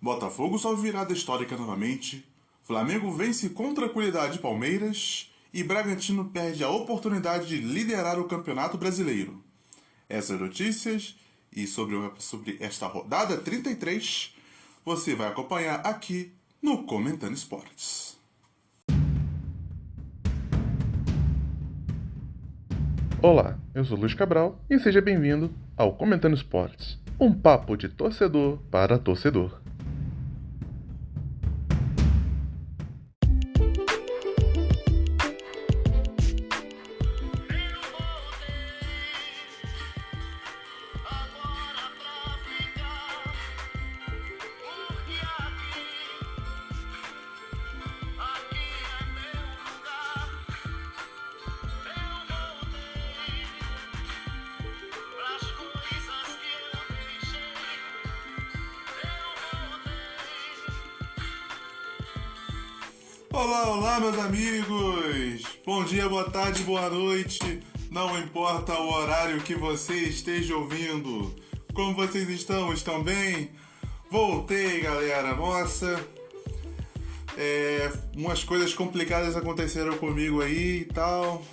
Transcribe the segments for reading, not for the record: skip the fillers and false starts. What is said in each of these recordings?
Botafogo sofre virada histórica novamente, Flamengo vence com tranquilidade Palmeiras e Bragantino perde a oportunidade de liderar o Campeonato Brasileiro. Essas notícias e sobre esta rodada 33 você vai acompanhar aqui no Comentando Esportes. Olá, eu sou Luiz Cabral e seja bem-vindo ao Comentando Esportes, um papo de torcedor para torcedor. Olá, meus amigos! Bom dia, boa tarde, boa noite. Não importa o horário que você esteja ouvindo. Como vocês estão? Estão bem? Voltei, galera. Nossa, umas coisas complicadas aconteceram comigo aí e tal.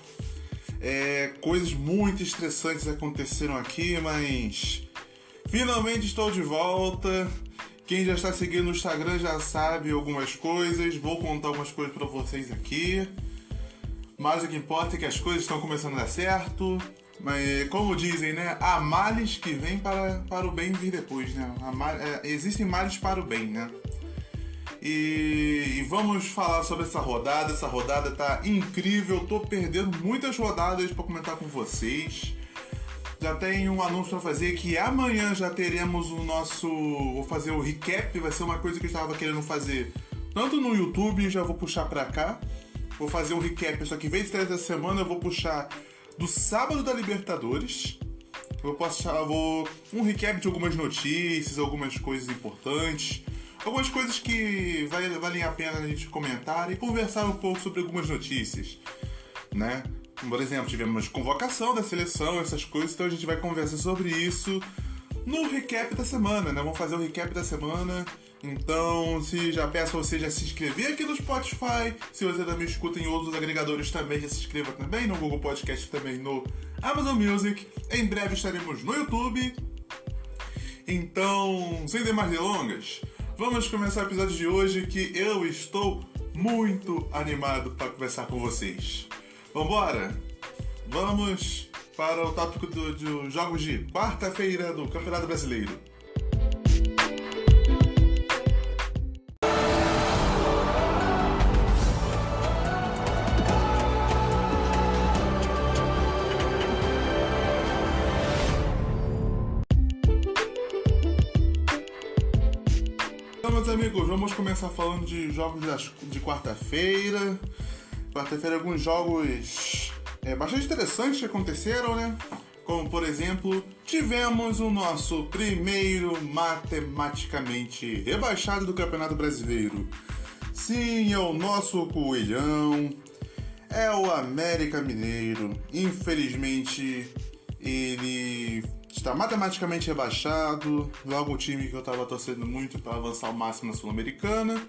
Coisas muito estressantes aconteceram aqui, mas finalmente estou de volta. Quem já está seguindo no Instagram já sabe algumas coisas. Vou contar algumas coisas para vocês aqui. Mas o que importa é que as coisas estão começando a dar certo. Mas como dizem, né? Há males que vêm para o bem vir depois, né? Existem males para o bem, né? E vamos falar sobre essa rodada. Essa rodada tá incrível. Tô perdendo muitas rodadas para comentar com vocês. Já tem um anúncio para fazer que amanhã já teremos o nosso... Vou fazer o recap, vai ser uma coisa que eu estava querendo fazer tanto no YouTube, já vou puxar para cá. Vou fazer um recap, só que em vez de 3 da semana eu vou puxar do sábado da Libertadores. Um recap de algumas notícias, algumas coisas importantes, algumas coisas que valem a pena a gente comentar e conversar um pouco sobre algumas notícias, né? Por exemplo, tivemos convocação da seleção, essas coisas, então a gente vai conversar sobre isso no recap da semana, né? Vamos fazer o recap da semana. Então, já peço a você já se inscrever aqui no Spotify. Se você também escuta em outros agregadores também, já se inscreva também no Google Podcast, também no Amazon Music. Em breve estaremos no YouTube. Então, sem demais delongas, vamos começar o episódio de hoje que eu estou muito animado para conversar com vocês. Vambora? Vamos para o tópico dos jogos de quarta-feira do Campeonato Brasileiro. Então, meus amigos, vamos começar falando de jogos de quarta-feira. Quarta-feira, alguns jogos bastante interessantes que aconteceram, né? Como, por exemplo, tivemos o nosso primeiro matematicamente rebaixado do Campeonato Brasileiro. Sim, é o nosso coelhão, é o América Mineiro. Infelizmente, ele está matematicamente rebaixado, logo o time que eu estava torcendo muito para avançar ao máximo na Sul-Americana.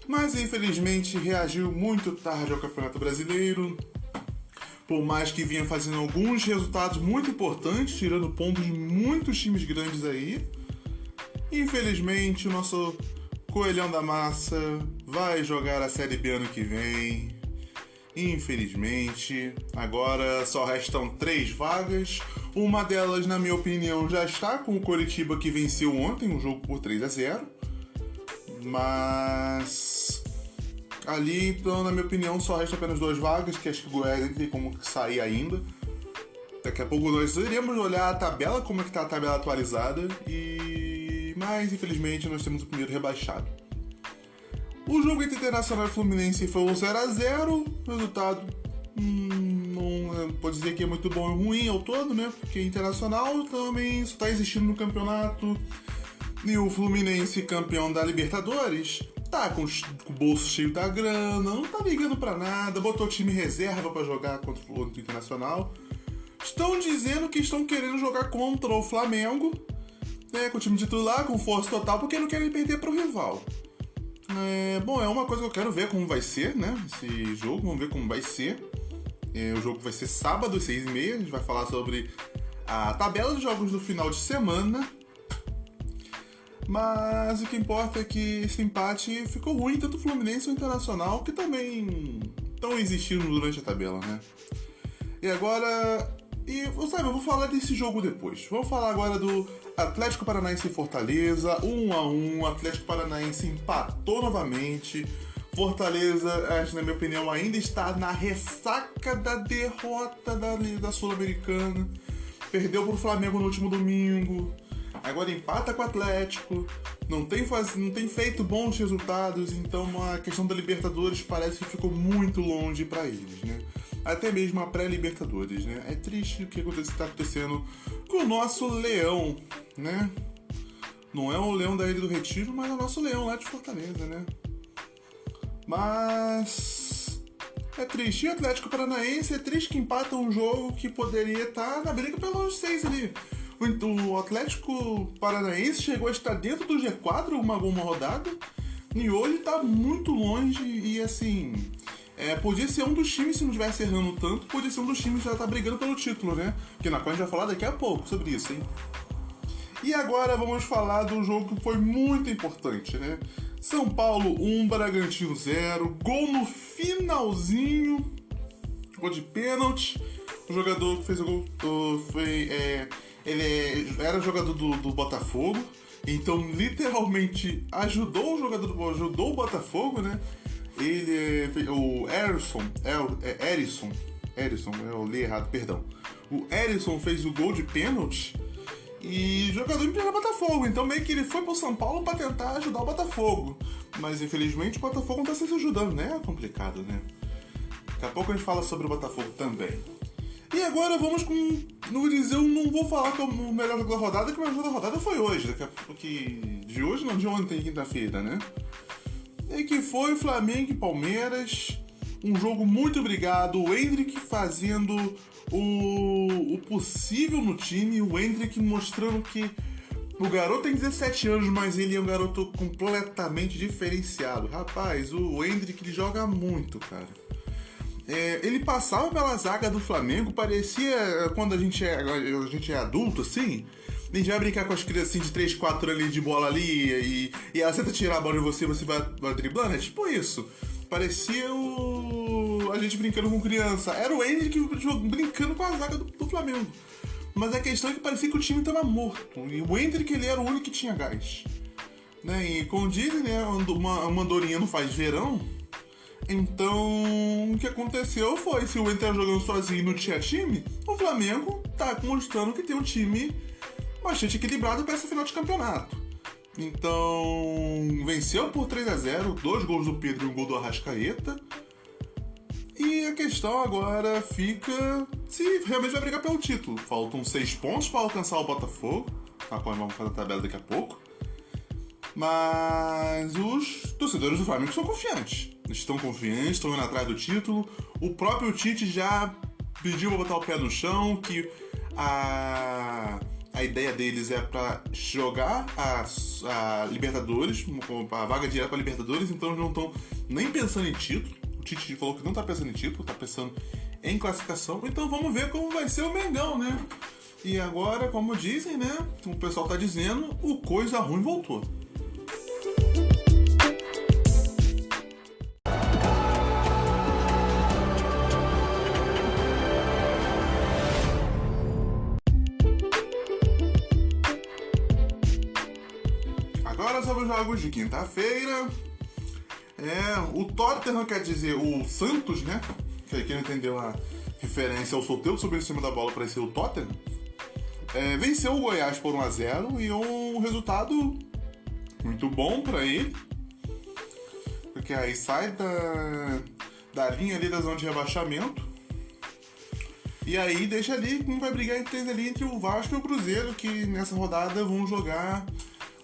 Mas infelizmente reagiu muito tarde ao Campeonato Brasileiro, por mais que vinha fazendo alguns resultados muito importantes, tirando pontos de muitos times grandes aí. Infelizmente o nosso coelhão da massa vai jogar a Série B ano que vem. Infelizmente, agora só restam 3 vagas. Uma delas, na minha opinião, já está com o Coritiba, que venceu ontem um jogo por 3-0. Mas ali, então, na minha opinião, só resta apenas 2 vagas, que acho que o Goiás não tem como sair ainda. Daqui a pouco nós iremos olhar a tabela, como é que está a tabela atualizada, mas infelizmente nós temos o primeiro rebaixado. O jogo entre Internacional e Fluminense foi um 0-0, resultado não pode dizer que é muito bom ou ruim ao todo, né? Porque Internacional também está existindo no campeonato. E o Fluminense, campeão da Libertadores, tá com o bolso cheio da grana, não tá ligando pra nada, botou time reserva pra jogar contra o Internacional. Estão dizendo que estão querendo jogar contra o Flamengo né, com o time titular, com força total, porque não querem perder para o rival. Bom, é uma coisa que eu quero ver como vai ser, né, esse jogo, vamos ver como vai ser. O jogo vai ser sábado, 6h30, a gente vai falar sobre a tabela de jogos do final de semana. Mas o que importa é que esse empate ficou ruim, tanto o Fluminense e o Internacional, que também estão existindo durante a tabela, né? E agora... eu vou falar desse jogo depois. Vamos falar agora do Atlético Paranaense e Fortaleza, 1-1, o Atlético Paranaense empatou novamente. Fortaleza, na minha opinião, ainda está na ressaca da derrota da Sul-Americana. Perdeu para o Flamengo no último domingo. Agora empata com o Atlético, não tem feito bons resultados, então a questão da Libertadores parece que ficou muito longe para eles, né? Até mesmo a pré-Libertadores, né? É triste o que está acontecendo com o nosso leão, né? Não é o leão da Ilha do Retiro, mas é o nosso leão lá de Fortaleza, né? Mas... é triste. E o Atlético Paranaense é triste que empata um jogo que poderia estar na briga pelos 6 ali. O Atlético Paranaense chegou a estar dentro do G4 uma rodada e hoje está muito longe e assim, podia ser um dos times, se não estivesse errando tanto, podia ser um dos times que já está brigando pelo título, né? Que na qual a gente vai falar daqui a pouco sobre isso, hein? E agora vamos falar do jogo que foi muito importante, né? São Paulo 1, Bragantino 0, gol no finalzinho, gol de pênalti. O jogador que fez o gol ele era jogador do Botafogo, então literalmente ajudou o Botafogo, né? O Erisson, eu li errado, perdão. O Erisson fez o gol de pênalti e o jogador empregou o Botafogo, então meio que ele foi pro São Paulo para tentar ajudar o Botafogo, mas infelizmente o Botafogo não tá se ajudando, né? É complicado, né? Daqui a pouco a gente fala sobre o Botafogo também. E agora vamos com... eu não vou falar que é o melhor jogo da rodada, que o melhor jogo da rodada foi hoje. De hoje, não, de ontem, quinta-feira, né? E que foi Flamengo e Palmeiras. Um jogo muito brigado. O Endrick fazendo o possível no time. O Endrick mostrando que o garoto tem 17 anos, mas ele é um garoto completamente diferenciado. Rapaz, o Endrick ele joga muito, cara. Ele passava pela zaga do Flamengo, parecia quando a gente é adulto, assim, a gente vai brincar com as crianças de 3, 4 anos de bola ali e ela tenta tirar a bola de você vai driblando, é tipo isso. Parecia a gente brincando com criança. Era o Endrick brincando com a zaga do Flamengo. Mas a questão é que parecia que o time estava morto. E o Endrick, ele era o único que tinha gás. Né? E como dizem, né, uma andorinha não faz verão. Então, o que aconteceu foi, se o Inter jogando sozinho e não tinha time, o Flamengo tá mostrando que tem um time bastante equilibrado para essa final de campeonato. Então, venceu por 3-0, 2 gols do Pedro e um gol do Arrascaeta. E a questão agora fica se realmente vai brigar pelo título. Faltam 6 pontos para alcançar o Botafogo, a qual vamos fazer a tabela daqui a pouco. Mas os torcedores do Flamengo são confiantes. Estão confiantes, estão indo atrás do título. O próprio Tite já pediu para botar o pé no chão, que a ideia deles é para jogar a Libertadores, a vaga direta para a Libertadores, então eles não estão nem pensando em título. O Tite falou que não está pensando em título, está pensando em classificação. Então vamos ver como vai ser o Mengão, né? E agora, como dizem, né? O pessoal está dizendo, o coisa ruim voltou. Agora sobre os jogos de quinta-feira. O Tottenham, quer dizer, o Santos, né? Que quem não entendeu a referência ao solteiro sobre em cima da bola para ser o Tottenham. Venceu o Goiás por 1-0 e um resultado muito bom para ele. Porque aí sai da linha ali da zona de rebaixamento. E aí deixa ali, quem vai brigar entre o Vasco e o Cruzeiro, que nessa rodada vão jogar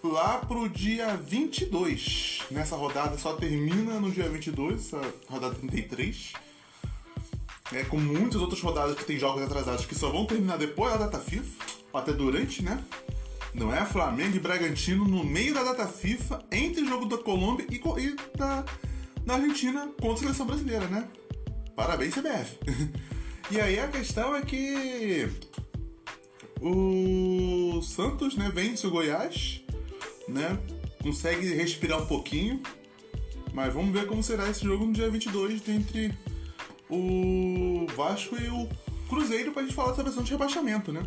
lá pro dia 22. Nessa rodada só termina no dia 22, essa rodada 33. Com muitas outras rodadas que tem jogos atrasados que só vão terminar depois da data FIFA, ou até durante, né? Não é Flamengo e Bragantino no meio da data FIFA, entre o jogo da Colômbia e da Argentina contra a seleção brasileira, né? Parabéns, CBF. E aí a questão é que o Santos, né, vence o Goiás, né? Consegue respirar um pouquinho. Mas vamos ver como será esse jogo no dia 22 entre o Vasco e o Cruzeiro pra gente falar sobre a questão de rebaixamento, né?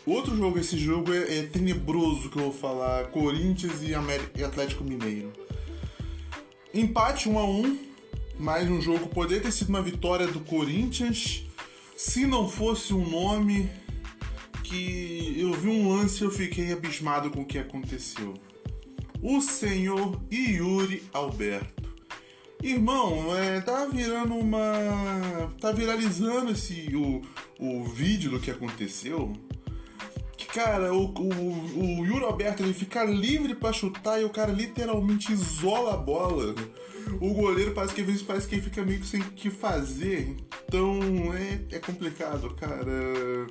Outro jogo, esse jogo é tenebroso que eu vou falar. Corinthians e Atlético Mineiro. Empate 1-1, mais um jogo. Poderia ter sido uma vitória do Corinthians se não fosse um nome que eu vi um lance e eu fiquei abismado com o que aconteceu. O senhor Yuri Alberto. Irmão, tá viralizando o vídeo do que aconteceu. Que, cara, o Yuri Alberto, ele fica livre pra chutar e o cara literalmente isola a bola. O goleiro parece que ele fica meio que sem o que fazer. Então é complicado, cara.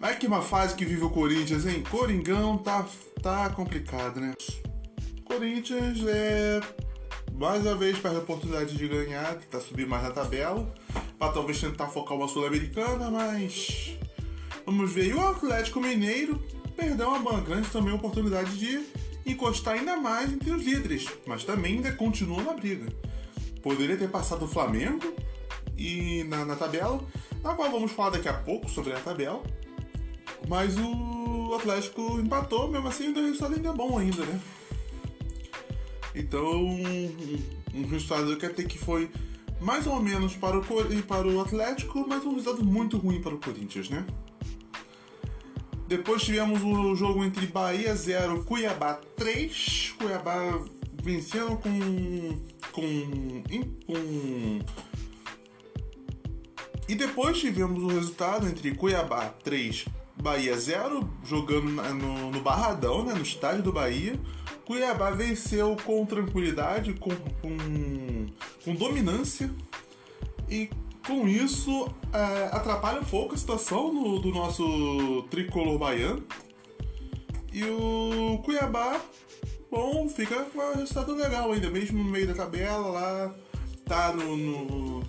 Olha que uma fase que vive o Corinthians, hein? Coringão tá complicado, né? Corinthians mais uma vez perde a oportunidade de ganhar, tentar subir mais na tabela, para talvez tentar focar uma Sul-Americana, mas vamos ver. E o Atlético Mineiro perdeu uma grande também oportunidade de encostar ainda mais entre os líderes, mas também ainda continua na briga. Poderia ter passado o Flamengo e na tabela, na qual vamos falar daqui a pouco sobre a tabela, mas o Atlético empatou, mesmo assim o resultado ainda é bom ainda, né? Então, um resultado que foi mais ou menos para o Atlético, mas um resultado muito ruim para o Corinthians, né? Depois tivemos o jogo entre Bahia 0, Cuiabá 3. Cuiabá vencendo E depois tivemos o resultado entre Cuiabá 3, Bahia 0, jogando no Barradão, né, no estádio do Bahia. Cuiabá venceu com tranquilidade, com dominância, e com isso atrapalha um pouco a situação do nosso tricolor baiano. E o Cuiabá, bom, fica com um resultado legal ainda, mesmo no meio da tabela lá, tá no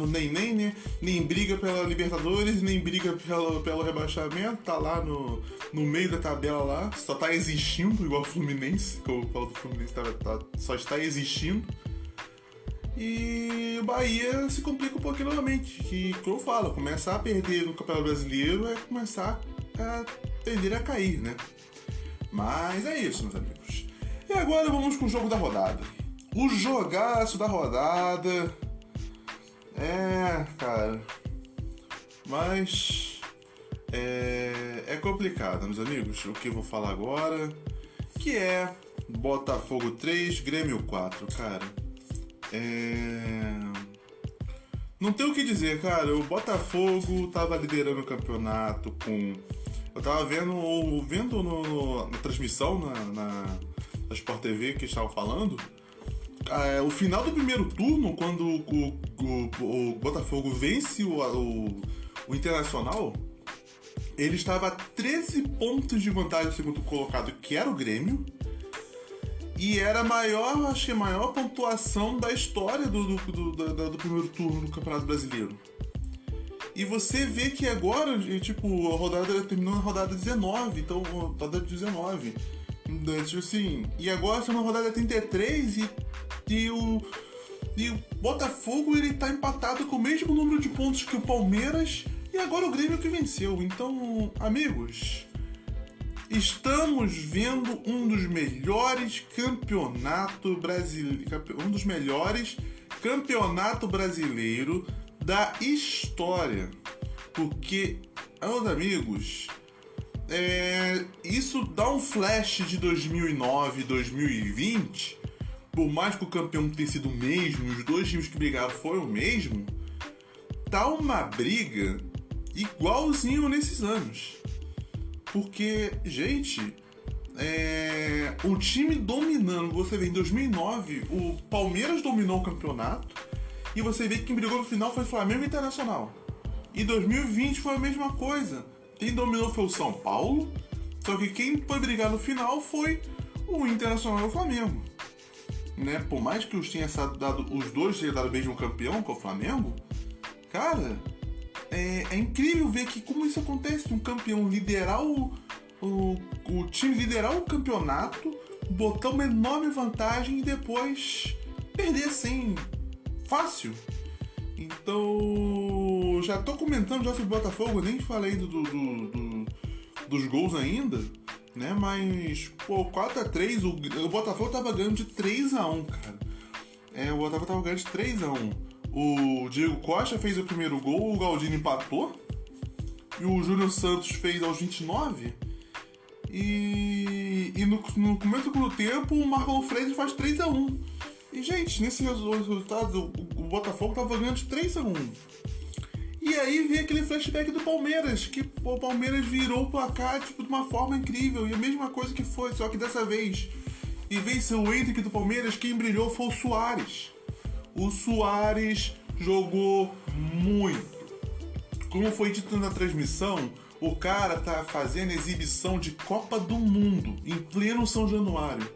nem, né? Nem briga pela Libertadores, nem briga pelo rebaixamento, tá lá no meio da tabela lá, só tá existindo, igual o Fluminense, que eu falo do Fluminense, só está existindo. E o Bahia se complica um pouquinho novamente, que, como eu falo, começar a perder no Campeonato Brasileiro é começar a tender a cair, né? Mas é isso, meus amigos. E agora vamos com o jogo da rodada. O jogaço da rodada. Cara. Mas é complicado, meus amigos. O que eu vou falar agora, que é Botafogo 3, Grêmio 4, cara. Não tem o que dizer, cara. O Botafogo tava liderando o campeonato com... Eu tava vendo na transmissão na Sport TV que estavam falando. O final do primeiro turno, quando o Botafogo vence o Internacional, ele estava a 13 pontos de vantagem do segundo colocado, que era o Grêmio, e era a maior pontuação da história do primeiro turno do Campeonato Brasileiro. E você vê que agora, tipo, a rodada terminou na rodada 19, então, rodada 19. Tipo assim, e agora está na rodada 33 e o Botafogo, ele tá empatado com o mesmo número de pontos que o Palmeiras, e agora o Grêmio que venceu. Então, amigos, estamos vendo um dos melhores campeonatos brasileiros da história. Porque, meus amigos, isso dá um flash de 2009, 2020. Por mais que o campeão tenha sido o mesmo, os dois times que brigaram foram o mesmo, tá uma briga igualzinho nesses anos. Porque, gente, um time dominando. Você vê, em 2009, o Palmeiras dominou o campeonato, e você vê que quem brigou no final foi Flamengo e Internacional. Em 2020 foi a mesma coisa. Quem dominou foi o São Paulo, só que quem foi brigar no final foi o Internacional e o Flamengo. Né? Por mais que os dois tenham dado o mesmo campeão, que é o Flamengo, cara, é incrível ver que como isso acontece, um campeão liderar o time liderar o campeonato, botar uma enorme vantagem e depois perder assim, fácil. Então, já tô comentando já sobre o Botafogo, nem falei dos gols ainda, né? Mas, 4x3, o Botafogo tava ganhando de 3x1, cara. O Botafogo tava ganhando de 3x1. O Diego Costa fez o primeiro gol, o Galdino empatou. E o Júnior Santos fez aos 29. E no começo do tempo, o Marlon Freitas faz 3x1. E, gente, nesse resultado, o Botafogo tava ganhando de 3x1. E aí vem aquele flashback do Palmeiras, que o Palmeiras virou o placar de uma forma incrível. E a mesma coisa que foi, só que dessa vez, em vez de ser o Hendrick do Palmeiras, quem brilhou foi o Suárez. O Suárez jogou muito. Como foi dito na transmissão, o cara tá fazendo exibição de Copa do Mundo em pleno São Januário.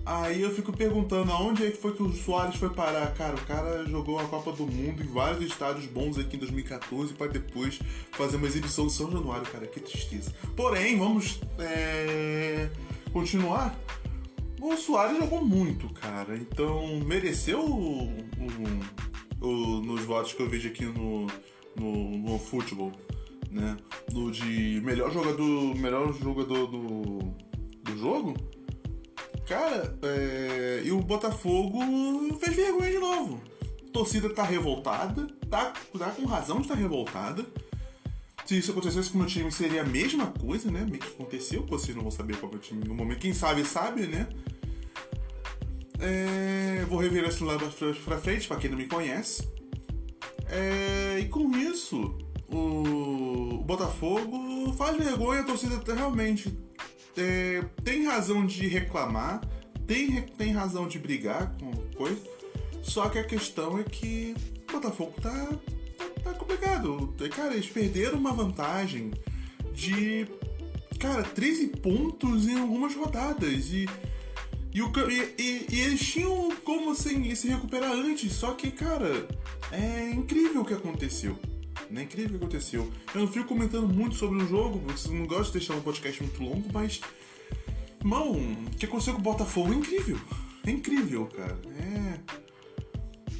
Aí eu fico perguntando aonde é que foi que o Suárez foi parar. Cara, o cara jogou a Copa do Mundo em vários estádios bons aqui em 2014 para depois fazer uma exibição de São Januário, cara, que tristeza. Porém, vamos continuar. O Suárez jogou muito, cara, então mereceu nos votos que eu vejo aqui no futebol, né? No de melhor jogador do jogo. Cara, e o Botafogo fez vergonha de novo. A torcida tá revoltada, tá com razão de estar revoltada. Se isso acontecesse com o meu time, seria a mesma coisa, né? Meio que aconteceu, vocês não vão saber qual é o meu time no momento. Quem sabe, né? Vou revelar esse lado pra frente, pra quem não me conhece. E com isso, o Botafogo faz vergonha, a torcida realmente tem razão de reclamar, tem razão de brigar com coisa, só que a questão é que o Botafogo tá complicado. Cara, eles perderam uma vantagem de, 13 pontos em algumas rodadas e eles tinham como assim, se recuperar antes, só que, cara, é incrível o que aconteceu. É incrível o que aconteceu. Eu não fico comentando muito sobre o jogo, porque eu não gosto de deixar um podcast muito longo, mas, irmão, o que aconteceu com o Botafogo é incrível. É incrível, cara.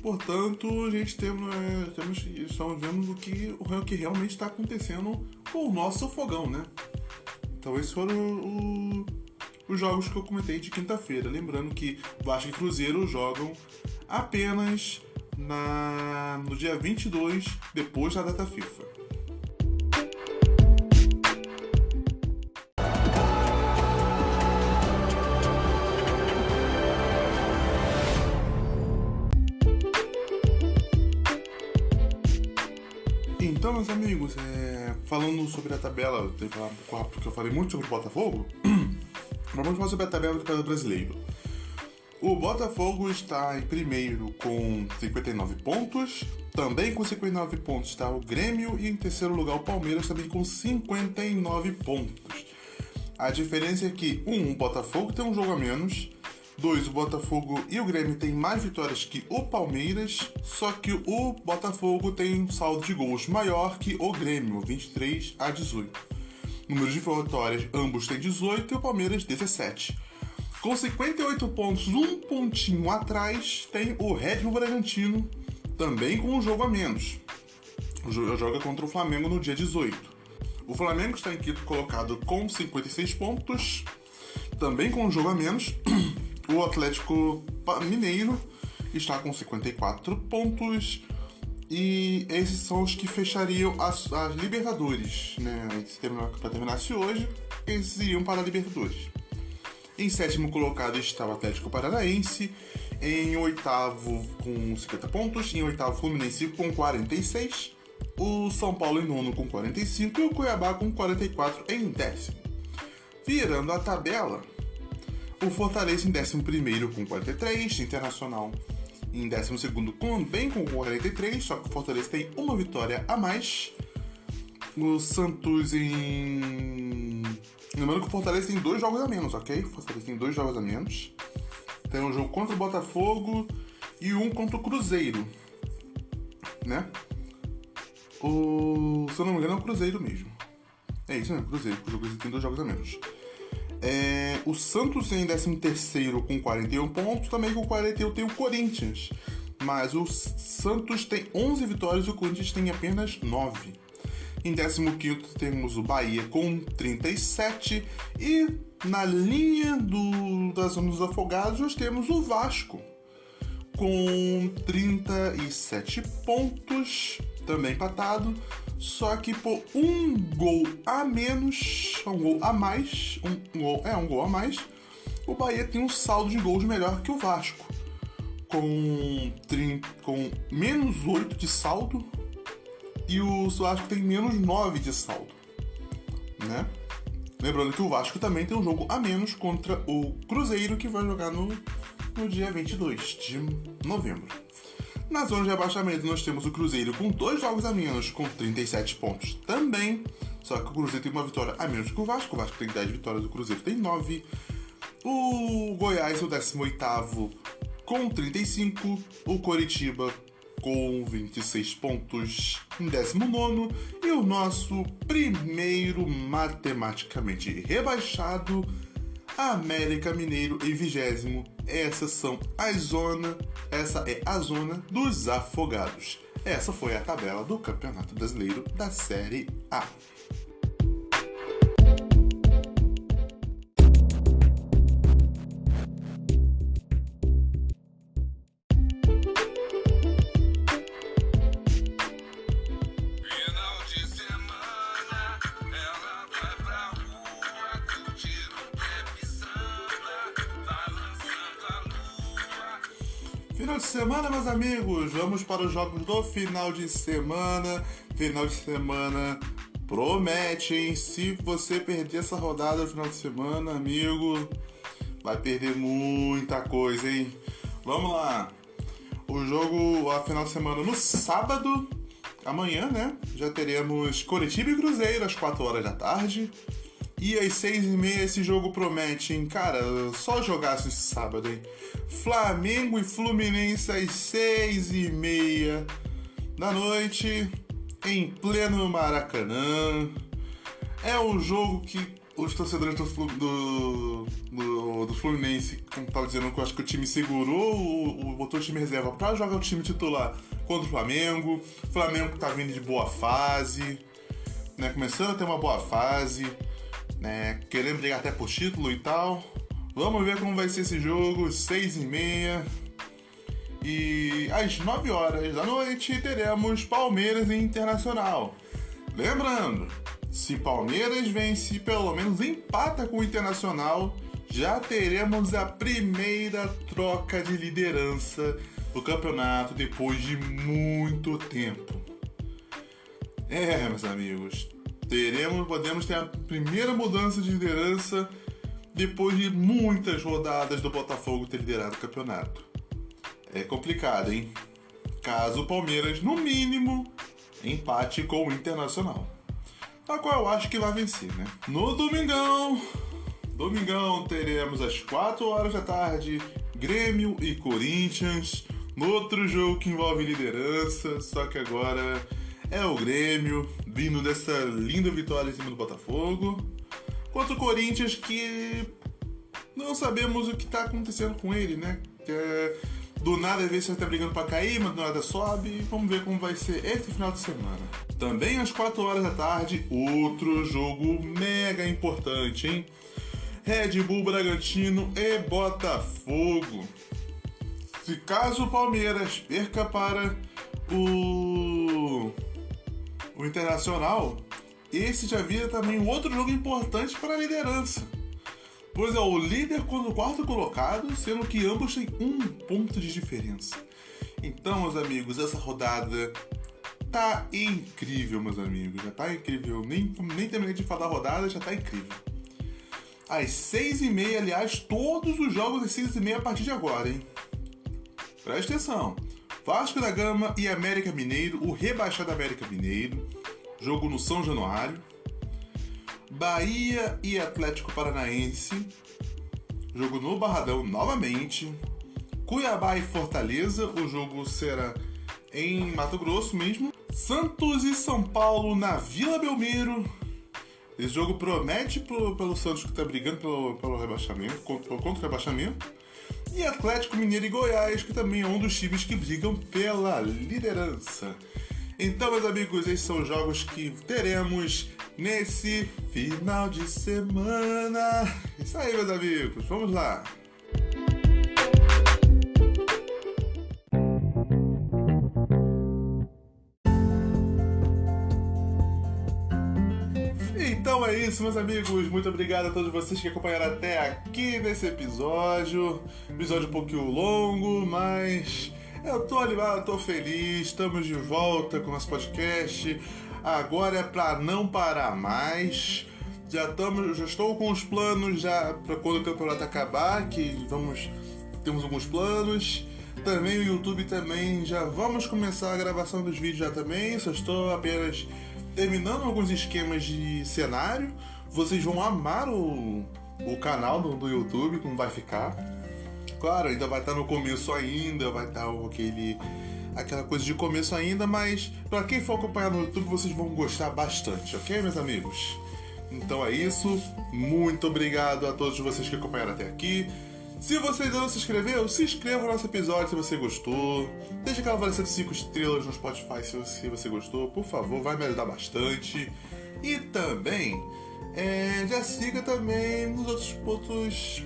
Portanto, a gente estamos vendo o que realmente está acontecendo com o nosso fogão, né? Então, esses foram os jogos que eu comentei de quinta-feira. Lembrando que Vasco e Cruzeiro jogam apenas no dia 22, depois da data FIFA. Então, meus amigos, falando sobre a tabela, porque eu falei muito sobre o Botafogo, vamos falar sobre a tabela do Campeonato Brasileiro. O Botafogo está em primeiro com 59 pontos. Também com 59 pontos está o Grêmio. E em terceiro lugar o Palmeiras, também com 59 pontos. A diferença é que, o Botafogo tem um jogo a menos. 2, o Botafogo e o Grêmio têm mais vitórias que o Palmeiras. Só que o Botafogo tem um saldo de gols maior que o Grêmio, 23-18. Número de vitórias, ambos têm 18 e o Palmeiras 17. Com 58 pontos, um pontinho atrás, tem o Red Bull Bragantino, também com um jogo a menos. Joga contra o Flamengo no dia 18. O Flamengo está em quinto colocado com 56 pontos, também com um jogo a menos. O Atlético Mineiro está com 54 pontos. E esses são os que fechariam as Libertadores, né? Para terminasse hoje, eles iriam para a Libertadores. Em sétimo colocado está o Atlético Paranaense, em oitavo com 50 pontos, em oitavo Fluminense com 46, o São Paulo em nono com 45 e o Cuiabá com 44 em décimo. Virando a tabela, o Fortaleza em 11º com 43, Internacional em 12º também com 43, só que o Fortaleza tem uma vitória a mais. O Santos em... Lembrando que o Fortaleza tem 2 jogos a menos, ok? O Fortaleza tem 2 jogos a menos. Tem um jogo contra o Botafogo e um contra o Cruzeiro, né? Se eu não me engano é o Cruzeiro mesmo. É isso, né? Cruzeiro. O jogo tem 2 jogos a menos. O Santos tem 13º com 41 pontos. Também com 41 tem o Corinthians. Mas o Santos tem 11 vitórias e o Corinthians tem apenas 9. Em 15º temos o Bahia com 37. E na linha da zona dos afogados nós temos o Vasco com 37 pontos. Também empatado. Só que por um gol a mais, o Bahia tem um saldo de gols melhor que o Vasco, com menos 8 de saldo, e o Vasco tem menos 9 de saldo, né? Lembrando que o Vasco também tem um jogo a menos contra o Cruzeiro, que vai jogar no dia 22 de novembro. Na zona de rebaixamento nós temos o Cruzeiro com 2 jogos a menos, com 37 pontos também. Só que o Cruzeiro tem uma vitória a menos que o Vasco tem 10 vitórias, o Cruzeiro tem 9. O Goiás é o 18º com 35. O Coritiba com 26 pontos em 19º. E o nosso primeiro matematicamente rebaixado, América Mineiro, em 20º. Essa é a zona dos afogados. Essa foi a tabela do Campeonato Brasileiro da Série A. Final de semana, meus amigos, vamos para os jogos do final de semana. Final de semana promete, hein? Se você perder essa rodada no final de semana, amigo, vai perder muita coisa, hein? Vamos lá. A final de semana no sábado, amanhã, né? Já teremos Coritiba e Cruzeiro às 4 horas da tarde. E às 6h30 esse jogo promete, hein? Cara, só jogasse esse sábado, hein? Flamengo e Fluminense às 6h30 da noite, em pleno Maracanã. É um jogo que os torcedores do Fluminense, como estava dizendo, que eu acho que o time segurou, botou o time reserva para jogar o time titular contra o Flamengo. O Flamengo tá vindo de boa fase, né? Começando a ter uma boa fase, né? Querendo brigar até por título e tal. Vamos ver como vai ser esse jogo, 6h30. E às 9 horas da noite teremos Palmeiras e Internacional. Lembrando, se Palmeiras vence, pelo menos empata com o Internacional, já teremos a primeira troca de liderança do campeonato depois de muito tempo. Meus amigos, podemos ter a primeira mudança de liderança depois de muitas rodadas do Botafogo ter liderado o campeonato. É complicado, hein? Caso o Palmeiras, no mínimo, empate com o Internacional, a qual eu acho que vai vencer, né? No domingão teremos às 4 horas da tarde Grêmio e Corinthians, no outro jogo que envolve liderança, só que agora é o Grêmio vindo dessa linda vitória em cima do Botafogo, contra o Corinthians, que não sabemos o que está acontecendo com ele, né? Do nada, às vezes, ele tá brigando pra cair, mas do nada sobe. Vamos ver como vai ser esse final de semana. Também às 4 horas da tarde, outro jogo mega importante, hein? Red Bull Bragantino e Botafogo. Se caso o Palmeiras perca para o Internacional, esse já vira também um outro jogo importante para a liderança, pois é o líder contra o quarto colocado, sendo que ambos têm 1 ponto de diferença. Então, meus amigos, essa rodada tá incrível, meus amigos. Já tá incrível. Nem terminei de falar da rodada, já tá incrível. Às 6h30, aliás, todos os jogos às 6h30 a partir de agora, hein? Presta atenção. Vasco da Gama e América Mineiro, o rebaixado América Mineiro. jogo no São Januário. Bahia e Atlético Paranaense, jogo no Barradão novamente. Cuiabá e Fortaleza, o jogo será em Mato Grosso mesmo. Santos e São Paulo na Vila Belmiro. Esse jogo promete pelo Santos, que está brigando pelo rebaixamento, contra o rebaixamento. E Atlético Mineiro e Goiás, que também é um dos times que brigam pela liderança. Então, meus amigos, esses são os jogos que teremos nesse final de semana. Isso aí, meus amigos, vamos lá. Então é isso, meus amigos. Muito obrigado a todos vocês que acompanharam até aqui nesse episódio. Episódio um pouquinho longo, mas eu tô animado, tô feliz. Estamos de volta com o nosso podcast. Agora é pra não parar mais. Já estou com os planos já para quando o campeonato acabar, temos alguns planos. Também o YouTube também, já vamos começar a gravação dos vídeos já também. Só estou apenas terminando alguns esquemas de cenário. Vocês vão amar o canal do YouTube, como vai ficar. Claro, ainda vai estar no começo ainda, vai estar aquela coisa de começo ainda, mas para quem for acompanhar no YouTube, vocês vão gostar bastante, ok, meus amigos? Então é isso, muito obrigado a todos vocês que acompanharam até aqui. Se você ainda não se inscreveu, se inscreva no nosso episódio se você gostou. Deixa aquela avaliação de 5 estrelas no Spotify se você gostou, por favor, vai me ajudar bastante. E também, já siga também nos outros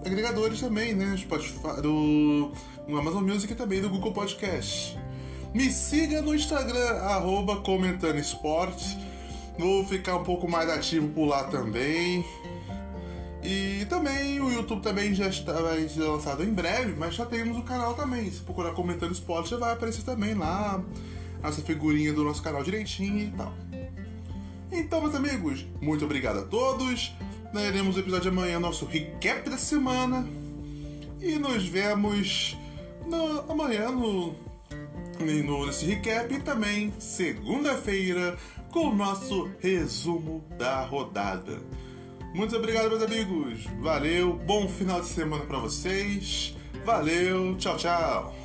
agregadores também, né? Spotify, no Amazon Music e também do Google Podcast. Me siga no Instagram, @comentandoesportes. Vou ficar um pouco mais ativo por lá também. E também o YouTube também vai ser lançado em breve, mas já temos o canal também. Se procurar Comentando Esporte, já vai aparecer também lá essa figurinha do nosso canal direitinho e tal. Então, meus amigos, muito obrigado a todos. Teremos o episódio de amanhã, nosso recap da semana. E nos vemos amanhã nesse recap e também segunda-feira com o nosso resumo da rodada. Muito obrigado, meus amigos. Valeu, bom final de semana pra vocês. Valeu, tchau, tchau.